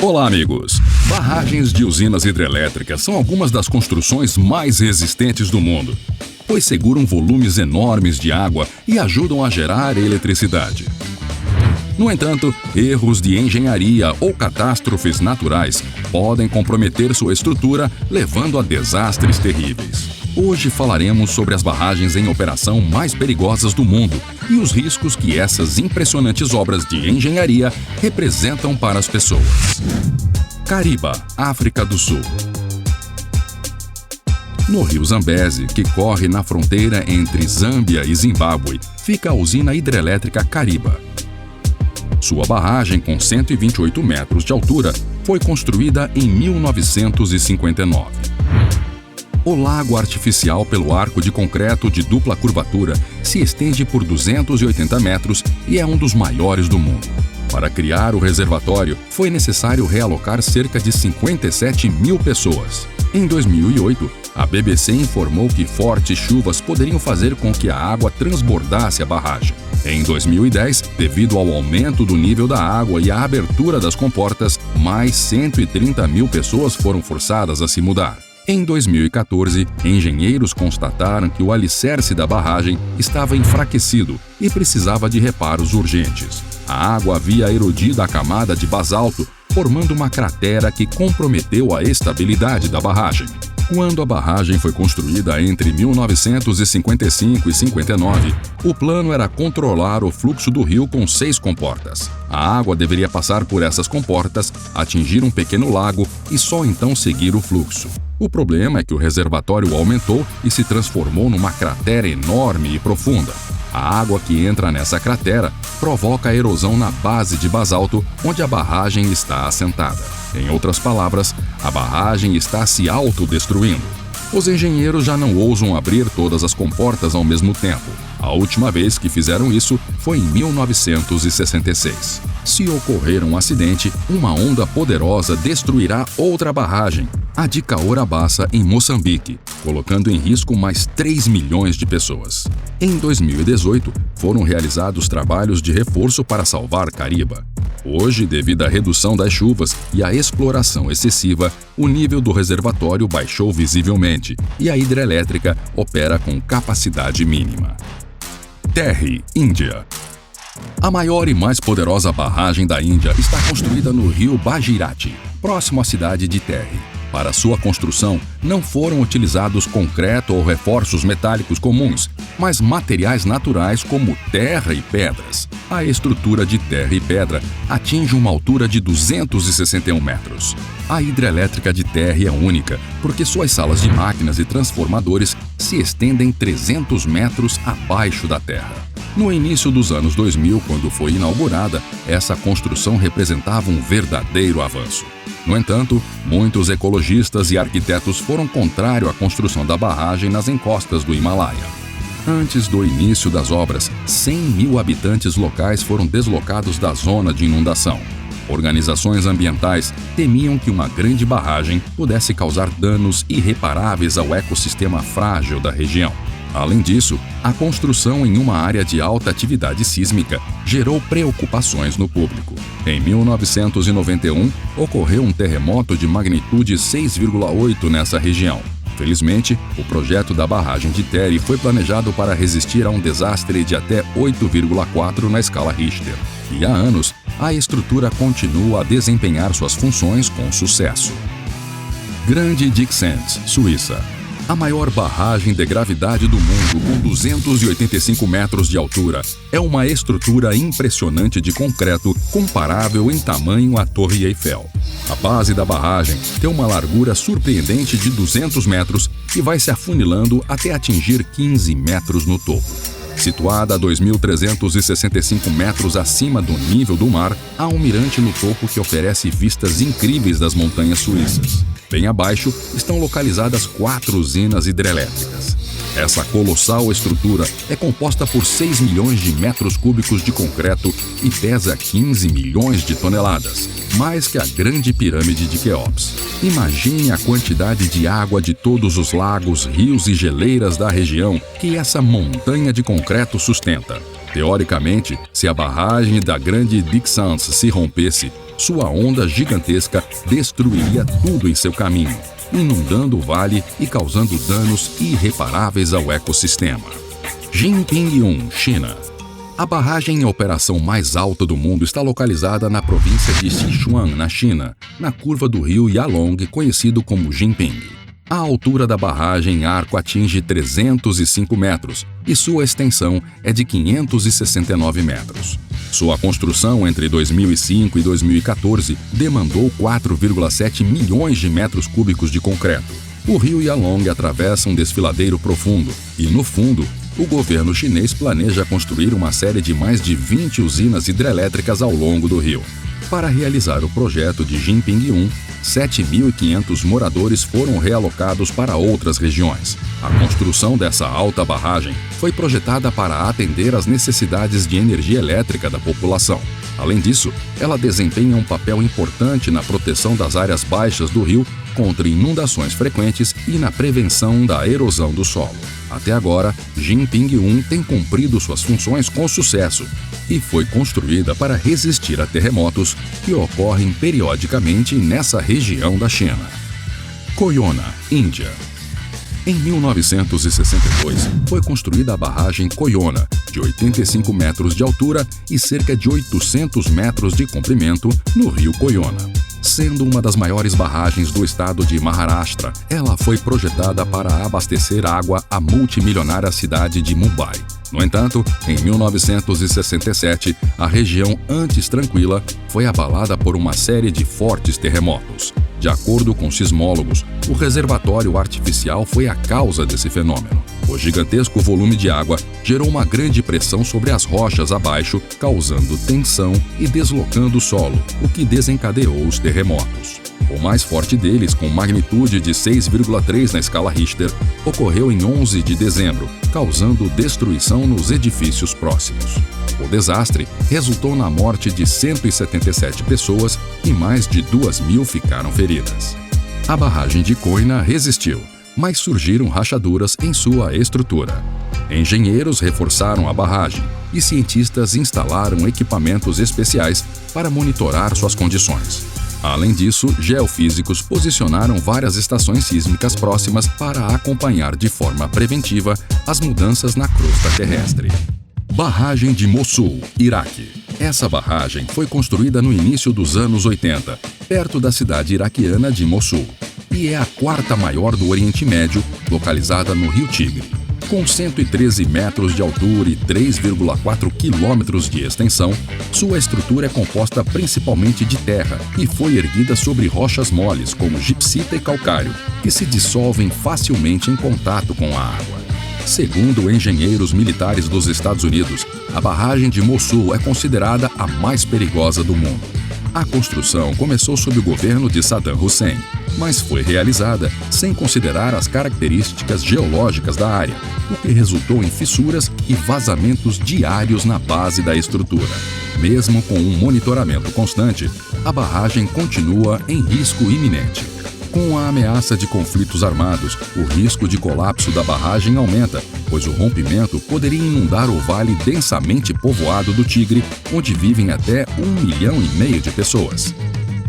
Olá, amigos! Barragens de usinas hidrelétricas são algumas das construções mais resistentes do mundo, pois seguram volumes enormes de água e ajudam a gerar eletricidade. No entanto, erros de engenharia ou catástrofes naturais podem comprometer sua estrutura, levando a desastres terríveis. Hoje falaremos sobre as barragens em operação mais perigosas do mundo e os riscos que essas impressionantes obras de engenharia representam para as pessoas. Cariba, África do Sul. No rio Zambeze, que corre na fronteira entre Zâmbia e Zimbábue, fica a usina hidrelétrica Cariba. Sua barragem, com 128 metros de altura, foi construída em 1959. O lago artificial pelo arco de concreto de dupla curvatura se estende por 280 metros e é um dos maiores do mundo. Para criar o reservatório, foi necessário realocar cerca de 57 mil pessoas. Em 2008, a BBC informou que fortes chuvas poderiam fazer com que a água transbordasse a barragem. Em 2010, devido ao aumento do nível da água e à abertura das comportas, mais 130 mil pessoas foram forçadas a se mudar. Em 2014, engenheiros constataram que o alicerce da barragem estava enfraquecido e precisava de reparos urgentes. A água havia erodido a camada de basalto, formando uma cratera que comprometeu a estabilidade da barragem. Quando a barragem foi construída entre 1955 e 59, o plano era controlar o fluxo do rio com 6 comportas. A água deveria passar por essas comportas, atingir um pequeno lago e só então seguir o fluxo. O problema é que o reservatório aumentou e se transformou numa cratera enorme e profunda. A água que entra nessa cratera provoca a erosão na base de basalto onde a barragem está assentada. Em outras palavras, a barragem está se autodestruindo. Os engenheiros já não ousam abrir todas as comportas ao mesmo tempo. A última vez que fizeram isso foi em 1966. Se ocorrer um acidente, uma onda poderosa destruirá outra barragem, a de Cahora Bassa, em Moçambique, colocando em risco mais 3 milhões de pessoas. Em 2018, foram realizados trabalhos de reforço para salvar Cariba. Hoje, devido à redução das chuvas e à exploração excessiva, o nível do reservatório baixou visivelmente e a hidrelétrica opera com capacidade mínima. Terry, Índia. A maior e mais poderosa barragem da Índia está construída no rio Bhagirathi, próximo à cidade de Terry. Para sua construção, não foram utilizados concreto ou reforços metálicos comuns, mas materiais naturais como terra e pedras. A estrutura de terra e pedra atinge uma altura de 261 metros. A hidrelétrica de Terry é única, porque suas salas de máquinas e transformadores se estendem 300 metros abaixo da terra. No início dos anos 2000, quando foi inaugurada, essa construção representava um verdadeiro avanço. No entanto, muitos ecologistas e arquitetos foram contrários à construção da barragem nas encostas do Himalaia. Antes do início das obras, 100 mil habitantes locais foram deslocados da zona de inundação. Organizações ambientais temiam que uma grande barragem pudesse causar danos irreparáveis ao ecossistema frágil da região. Além disso, a construção em uma área de alta atividade sísmica gerou preocupações no público. Em 1991, ocorreu um terremoto de magnitude 6,8 nessa região. Felizmente, o projeto da barragem de Terry foi planejado para resistir a um desastre de até 8,4 na escala Richter. E há anos, a estrutura continua a desempenhar suas funções com sucesso. Grande Dixent, Suíça. A maior barragem de gravidade do mundo, com 285 metros de altura, é uma estrutura impressionante de concreto comparável em tamanho à Torre Eiffel. A base da barragem tem uma largura surpreendente de 200 metros e vai se afunilando até atingir 15 metros no topo. Situada a 2.365 metros acima do nível do mar, há um mirante no topo que oferece vistas incríveis das montanhas suíças. Bem abaixo estão localizadas 4 usinas hidrelétricas. Essa colossal estrutura é composta por 6 milhões de metros cúbicos de concreto e pesa 15 milhões de toneladas, mais que a grande pirâmide de Quéops. Imagine a quantidade de água de todos os lagos, rios e geleiras da região que essa montanha de concreto sustenta. Teoricamente, se a barragem da Grande Dixence se rompesse, sua onda gigantesca destruiria tudo em seu caminho, inundando o vale e causando danos irreparáveis ao ecossistema. Jinping-1, China. A barragem em operação mais alta do mundo está localizada na província de Sichuan, na China, na curva do rio Yalong, conhecido como Jinping. A altura da barragem em arco atinge 305 metros e sua extensão é de 569 metros. Sua construção entre 2005 e 2014 demandou 4,7 milhões de metros cúbicos de concreto. O rio Yalong atravessa um desfiladeiro profundo e, no fundo, o governo chinês planeja construir uma série de mais de 20 usinas hidrelétricas ao longo do rio. Para realizar o projeto de Jinping-1, 7.500 moradores foram realocados para outras regiões. A construção dessa alta barragem foi projetada para atender às necessidades de energia elétrica da população. Além disso, ela desempenha um papel importante na proteção das áreas baixas do rio contra inundações frequentes e na prevenção da erosão do solo. Até agora, Jinping-1 tem cumprido suas funções com sucesso e foi construída para resistir a terremotos que ocorrem periodicamente nessa região da China. Koyona, Índia. Em 1962, foi construída a barragem Koyona, de 85 metros de altura e cerca de 800 metros de comprimento, no rio Koyona. Sendo uma das maiores barragens do estado de Maharashtra, ela foi projetada para abastecer água à multimilionária cidade de Mumbai. No entanto, em 1967, a região antes tranquila foi abalada por uma série de fortes terremotos. De acordo com sismólogos, o reservatório artificial foi a causa desse fenômeno. O gigantesco volume de água gerou uma grande pressão sobre as rochas abaixo, causando tensão e deslocando o solo, o que desencadeou os terremotos. O mais forte deles, com magnitude de 6,3 na escala Richter, ocorreu em 11 de dezembro, causando destruição nos edifícios próximos. O desastre resultou na morte de 177 pessoas e mais de 2.000 ficaram feridas. A barragem de Koyna resistiu, mas surgiram rachaduras em sua estrutura. Engenheiros reforçaram a barragem e cientistas instalaram equipamentos especiais para monitorar suas condições. Além disso, geofísicos posicionaram várias estações sísmicas próximas para acompanhar de forma preventiva as mudanças na crosta terrestre. Barragem de Mossul, Iraque. Essa barragem foi construída no início dos anos 80, perto da cidade iraquiana de Mossul, e é a quarta maior do Oriente Médio, localizada no Rio Tigre. Com 113 metros de altura e 3,4 quilômetros de extensão, sua estrutura é composta principalmente de terra e foi erguida sobre rochas moles, como gipsita e calcário, que se dissolvem facilmente em contato com a água. Segundo engenheiros militares dos Estados Unidos, a barragem de Mossul é considerada a mais perigosa do mundo. A construção começou sob o governo de Saddam Hussein, mas foi realizada sem considerar as características geológicas da área, o que resultou em fissuras e vazamentos diários na base da estrutura. Mesmo com um monitoramento constante, a barragem continua em risco iminente. Com a ameaça de conflitos armados, o risco de colapso da barragem aumenta, pois o rompimento poderia inundar o vale densamente povoado do Tigre, onde vivem até 1,5 milhão de pessoas.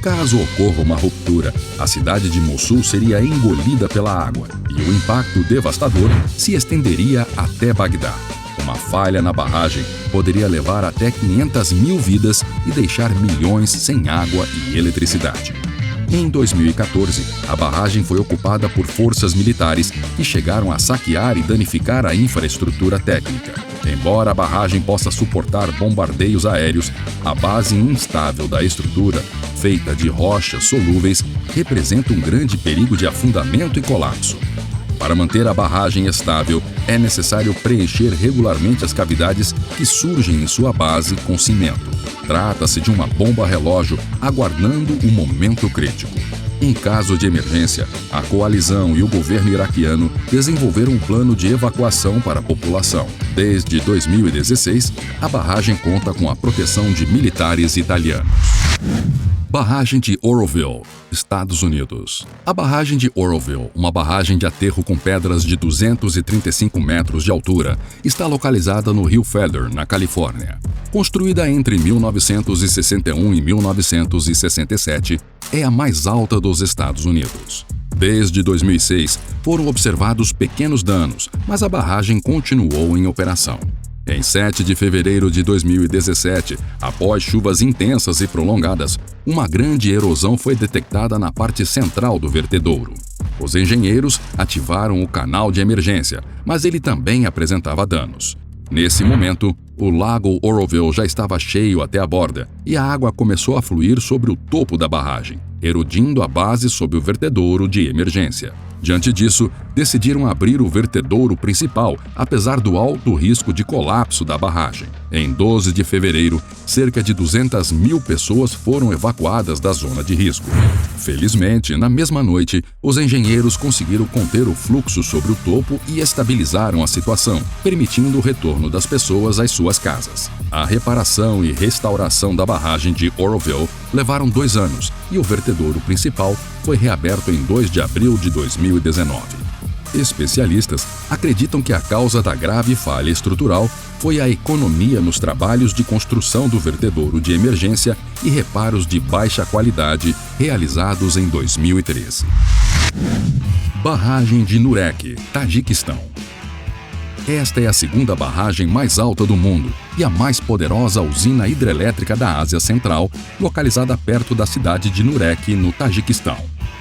Caso ocorra uma ruptura, a cidade de Mossul seria engolida pela água e o impacto devastador se estenderia até Bagdá. Uma falha na barragem poderia levar até 500 mil vidas e deixar milhões sem água e eletricidade. Em 2014, a barragem foi ocupada por forças militares que chegaram a saquear e danificar a infraestrutura técnica. Embora a barragem possa suportar bombardeios aéreos, a base instável da estrutura, feita de rochas solúveis, representa um grande perigo de afundamento e colapso. Para manter a barragem estável, é necessário preencher regularmente as cavidades que surgem em sua base com cimento. Trata-se de uma bomba-relógio aguardando o momento crítico. Em caso de emergência, a coalizão e o governo iraquiano desenvolveram um plano de evacuação para a população. Desde 2016, a barragem conta com a proteção de militares italianos. Barragem de Oroville, Estados Unidos. A barragem de Oroville, uma barragem de aterro com pedras de 235 metros de altura, está localizada no rio Feather, na Califórnia. Construída entre 1961 e 1967, é a mais alta dos Estados Unidos. Desde 2006, foram observados pequenos danos, mas a barragem continuou em operação. Em 7 de fevereiro de 2017, após chuvas intensas e prolongadas, uma grande erosão foi detectada na parte central do vertedouro. Os engenheiros ativaram o canal de emergência, mas ele também apresentava danos. Nesse momento, o lago Oroville já estava cheio até a borda e a água começou a fluir sobre o topo da barragem, erodindo a base sob o vertedouro de emergência. Diante disso, decidiram abrir o vertedouro principal, apesar do alto risco de colapso da barragem. Em 12 de fevereiro, cerca de 200 mil pessoas foram evacuadas da zona de risco. Felizmente, na mesma noite, os engenheiros conseguiram conter o fluxo sobre o topo e estabilizaram a situação, permitindo o retorno das pessoas às suas casas. A reparação e restauração da barragem de Oroville levaram 2 anos e o vertedouro principal foi reaberto em 2 de abril de 2019. Especialistas acreditam que a causa da grave falha estrutural foi a economia nos trabalhos de construção do vertedouro de emergência e reparos de baixa qualidade realizados em 2013. Barragem de Nurek, Tajiquistão. Esta é a segunda barragem mais alta do mundo e a mais poderosa usina hidrelétrica da Ásia Central, localizada perto da cidade de Nurek, no Tajiquistão.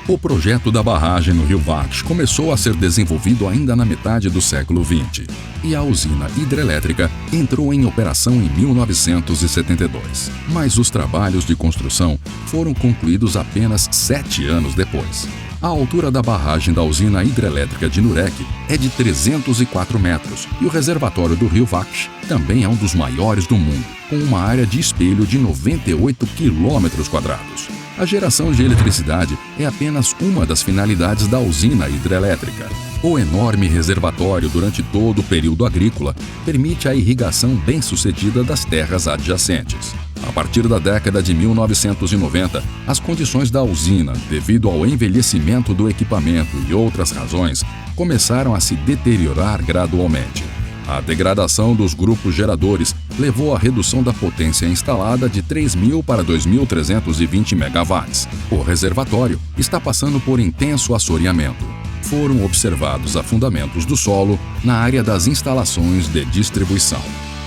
O projeto da barragem no rio Vaksh começou a ser desenvolvido ainda na metade do século XX, e a usina hidrelétrica entrou em operação em 1972. Mas os trabalhos de construção foram concluídos apenas 7 anos depois. A altura da barragem da usina hidrelétrica de Nurek é de 304 metros e o reservatório do rio Vaksh também é um dos maiores do mundo, com uma área de espelho de 98 quilômetros². A geração de eletricidade é apenas uma das finalidades da usina hidrelétrica. O enorme reservatório durante todo o período agrícola permite a irrigação bem-sucedida das terras adjacentes. A partir da década de 1990, as condições da usina, devido ao envelhecimento do equipamento e outras razões, começaram a se deteriorar gradualmente. A degradação dos grupos geradores levou à redução da potência instalada de 3.000 para 2.320 megawatts. O reservatório está passando por intenso assoreamento. Foram observados afundamentos do solo na área das instalações de distribuição.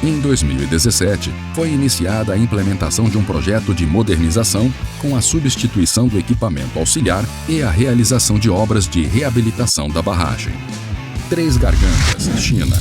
Em 2017, foi iniciada a implementação de um projeto de modernização com a substituição do equipamento auxiliar e a realização de obras de reabilitação da barragem. Três Gargantas, China.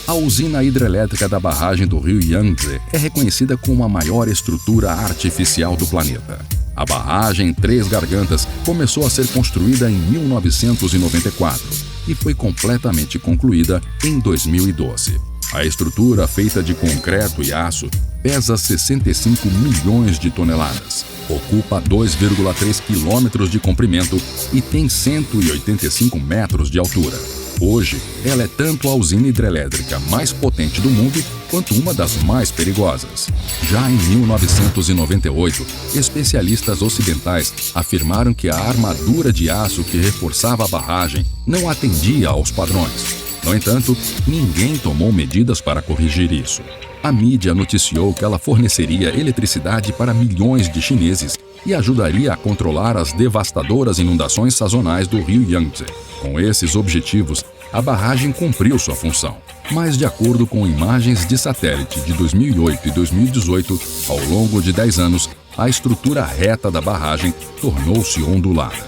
A usina hidrelétrica da barragem do rio Yangtze é reconhecida como a maior estrutura artificial do planeta. A barragem Três Gargantas começou a ser construída em 1994 e foi completamente concluída em 2012. A estrutura, feita de concreto e aço, pesa 65 milhões de toneladas, ocupa 2,3 quilômetros de comprimento e tem 185 metros de altura. Hoje, ela é tanto a usina hidrelétrica mais potente do mundo quanto uma das mais perigosas. Já em 1998, especialistas ocidentais afirmaram que a armadura de aço que reforçava a barragem não atendia aos padrões. No entanto, ninguém tomou medidas para corrigir isso. A mídia noticiou que ela forneceria eletricidade para milhões de chineses e ajudaria a controlar as devastadoras inundações sazonais do rio Yangtze. Com esses objetivos, a barragem cumpriu sua função. Mas, de acordo com imagens de satélite de 2008 e 2018, ao longo de 10 anos, a estrutura reta da barragem tornou-se ondulada.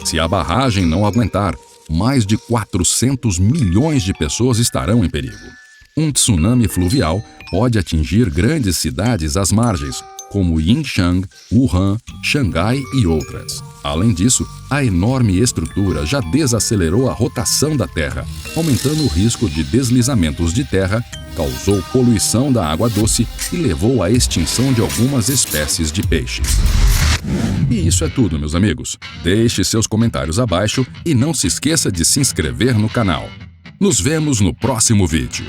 Se a barragem não aguentar, mais de 400 milhões de pessoas estarão em perigo. Um tsunami fluvial pode atingir grandes cidades às margens, como Yingshan, Wuhan, Xangai e outras. Além disso, a enorme estrutura já desacelerou a rotação da Terra, aumentando o risco de deslizamentos de terra, causou poluição da água doce e levou à extinção de algumas espécies de peixes. E isso é tudo, meus amigos. Deixe seus comentários abaixo e não se esqueça de se inscrever no canal. Nos vemos no próximo vídeo.